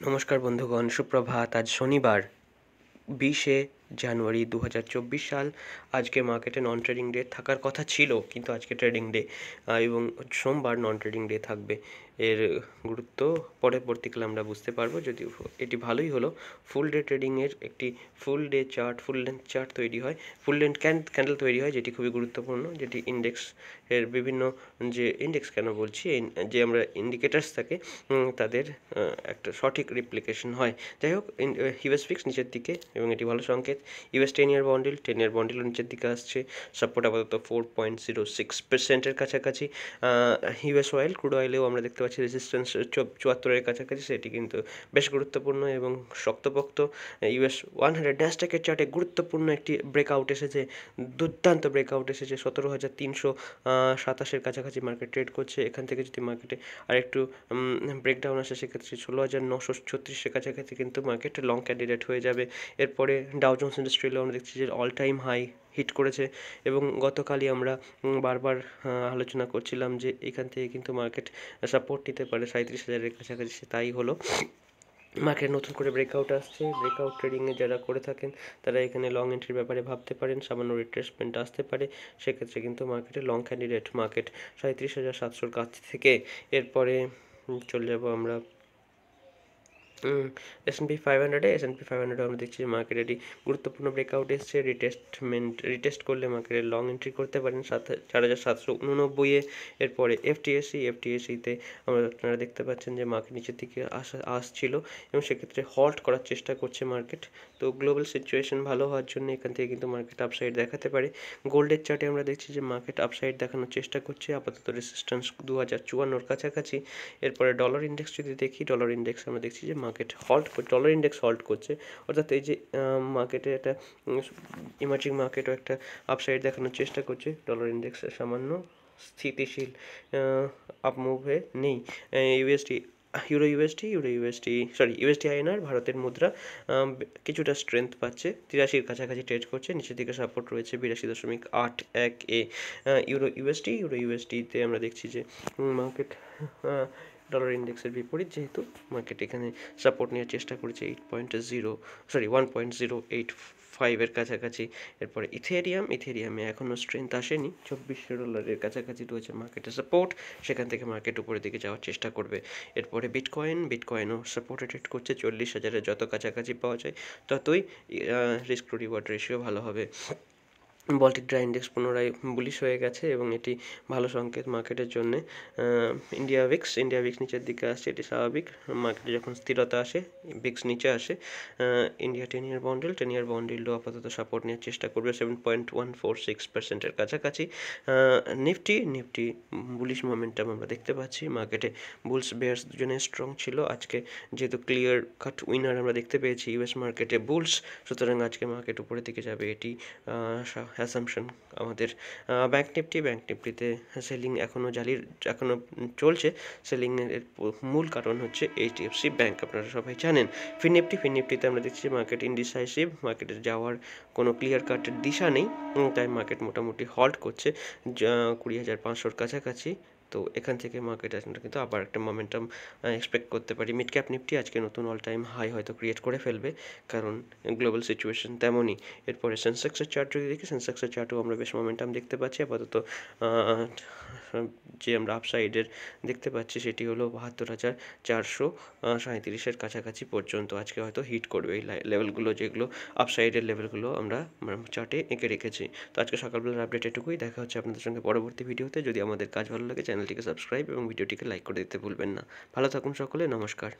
নমস্কার বন্ধুগণ, সুপ্রভাত। আজ শনিবার 20শে জানুয়ারি 2024 সাল। আজকে মার্কেটে নন ট্রেডিং ডে থাকার কথা ছিল, কিন্তু আজকে ট্রেডিং ডে এবং সোমবার নন ট্রেডিং ডে থাকবে। এর গুরুত্ব পরবর্তীকালে আমরা বুঝতে পারবো। যদি এটি ভালোই হলো, ফুল ডে ট্রেডিংয়ের একটি full day chart, full length chart তৈরি হয়, ফুল লেন্থ ক্যান্ডেল তৈরি হয়, যেটি খুবই গুরুত্বপূর্ণ, যেটি ইন্ডেক্স এর বিভিন্ন যে ইন্ডেক্স কেন বলছি, যে আমরা ইন্ডিকেটার্স থাকে তাদের একটা সঠিক রিপ্লিকেশন হয়। যাই হোক, ইউএস ফিক্স নিচের দিকে এবং এটি ভালো সংকেত। ইউএস 10-year বন্ডিলও নিচের দিকে আসছে। সাপোর্ট আপাতত 4.06%-এর কাছাকাছি। ইউএস অয়েল, ক্রুড অয়েলেও আমরা দেখতে পাচ্ছি রেজিস্ট্যান্স 74-এর কাছাকাছি, সেটি কিন্তু বেশ গুরুত্বপূর্ণ এবং শক্তপোক্ত। ইউএস 100 ন্যাসডাকের চার্টে গুরুত্বপূর্ণ একটি ব্রেকআউট এসেছে, দুর্দান্ত ব্রেকআউট এসেছে। 17,327-এর কাছাকাছি মার্কেট ট্রেড করছে। এখান থেকে যদি মার্কেটে আরেকটু ব্রেকডাউন আসে, সেক্ষেত্রে 16,936-এর কাছাকাছি কিন্তু মার্কেট লং ক্যান্ডিডেট হয়ে যাবে। এরপরে ডাও জোন্স ইন্ডাস্ট্রিয়ালও আমরা দেখছি যে অল টাইম হাই হিট করেছে এবং গতকালই আমরা বারবার আলোচনা করছিলাম যে এখান থেকে কিন্তু মার্কেট সাপোর্ট নিতে পারে 37,000-এর কাছাকাছি। তাই হলো, মার্কেট নতুন করে ব্রেকআউট আসছে। ব্রেকআউট ট্রেডিংয়ে যারা করে থাকেন তারা এখানে লং এন্ট্রির ব্যাপারে ভাবতে পারেন। সামান্য রিট্রেসমেন্ট আসতে পারে, সেক্ষেত্রে কিন্তু মার্কেটে লং ক্যান্ডিডেট মার্কেট 37,700-এর কাছ থেকে। এরপরে চলে যাব আমরা S&P 500-এ। S&P 500 আমরা দেখছি যে মার্কেট এটি গুরুত্বপূর্ণ ব্রেকআউট এসছে। রিটেস্ট করলে মার্কেটে লং এন্ট্রি করতে পারেন 4,789-এ। এরপরে এফটিএসিতে আপনারা দেখতে পাচ্ছেন যে মার্কেট নিচের দিকে আসছিল এবং সেক্ষেত্রে হল্ট করার চেষ্টা করছে মার্কেট। তো গ্লোবাল সিচুয়েশন ভালো হওয়ার জন্য এখান থেকে কিন্তু মার্কেট আপসাইড দেখাতে পারে। গোল্ডের চার্টে আমরা দেখছি যে মার্কেট আপসাইড দেখানোর চেষ্টা করছে, আপাতত রেজিস্ট্যান্স 2054-এর কাছাকাছি। এরপরে ডলার ইন্ডেক্স যদি দেখি, ডলার ইন্ডেক্স আমরা দেখছি যে ডলার ইন্ডেক্স হল্ট করছে, অর্থাৎ এই যে মার্কেটে একটা ইমার্জিং মার্কেটও একটা আপসাইড দেখানোর চেষ্টা করছে। ডলার ইন্ডেক্স সামান্য স্থিতিশীল, আপ মুভে নেই। ইউএসডি আইএনআর, ভারতের মুদ্রা, কিছুটা স্ট্রেংথ পাচ্ছে, 83-এর কাছাকাছি ট্রেড করছে। নিচের দিকে সাপোর্ট রয়েছে 82.81-এ। ইউএসডিতে আমরা দেখছি যে মার্কেট ডলার ইন্ডেক্সের বিপরীত, যেহেতু মার্কেট এখানে সাপোর্ট নেওয়ার চেষ্টা করেছে 1.05-এর কাছাকাছি। এরপরে ইথেরিয়ামে এখনও স্ট্রেংথ আসেনি, $24 কাছাকাছি রয়েছে মার্কেটের সাপোর্ট, সেখান থেকে মার্কেট উপরের দিকে যাওয়ার চেষ্টা করবে। এরপরে বিটকয়েনও সাপোর্টে ট্রেড করছে, 40,000-এর যত কাছাকাছি পাওয়া যায় ততই রিস্ক টু রিওয়ার্ড রেশিও ভালো হবে। বল্টিক ড্রাই ইন্ডেক্স পুনরায় বুলিশ হয়ে গেছে এবং এটি ভালো সংকেত মার্কেটের জন্যে। ইন্ডিয়া ভিক্স নিচের দিকে আসছে, এটি স্বাভাবিক। মার্কেটে যখন স্থিরতা আসে, ভিক্স নিচে আসে। ইন্ডিয়া 10-year বন্ডিলও আপাতত সাপোর্ট নেওয়ার চেষ্টা করবে 7.146%-এর কাছাকাছি। নিফটি বুলিশ মোমেন্টাম আমরা দেখতে পাচ্ছি মার্কেটে। বুলস বেয়ার্স দুজনে স্ট্রং ছিল। আজকে যেহেতু ক্লিয়ার কাট উইনার আমরা দেখতে পেয়েছি ইউএস মার্কেটে বুলস, সুতরাং আজকে মার্কেট উপরের দিকে যাবে, এটি অ্যাসাম্পশন আমাদের। ব্যাংক নিফটিতে সেলিং এখনও চলছে। সেলিংয়ের মূল কারণ হচ্ছে এইচডিএফসি ব্যাংক, আপনারা সবাই জানেন। ফিননিফটিতে আমরা দেখছি মার্কেট ইনডিসাইসিভ, মার্কেটের যাওয়ার কোনো ক্লিয়ার কাটের দিশা নেই, তাই মার্কেট মোটামুটি হল্ট করছে 20,500-এর কাছাকাছি। তো এখান থেকে মার্কেট কিন্তু আবার একটা মোমেন্টাম এক্সপেক্ট করতে পারি। মিড ক্যাপ নিফটি আজকে নতুন অল টাইম হাই হয়তো ক্রিয়েট করে ফেলবে, কারণ গ্লোবাল সিচুয়েশন তেমনই। এরপরে সেন্সেক্সের চার্ট যদি দেখি, সেন্সেক্সের চার্টেও আমরা বেশ মোমেন্টাম দেখতে পাচ্ছি। আপাতত যে আমরা আপসাইডের দেখতে পাচ্ছি সেটি হলো 72,437-এর কাছাকাছি পর্যন্ত আজকে হয়তো হিট করবে এই লেভেলগুলো, যেগুলো আপসাইডের লেভেলগুলো আমরা চার্টে এঁকে রেখেছি। তো আজকে সকালবেলার আপডেট এটুকুই। দেখা হচ্ছে আপনাদের সঙ্গে পরবর্তী ভিডিওতে। যদি আমাদের কাজ ভালো লাগে চ্যানেলটিকে সাবস্ক্রাইব এবং ভিডিওটিকে লাইক করে দিতে ভুলবেন না। ভালো থাকুন সকলে, নমস্কার।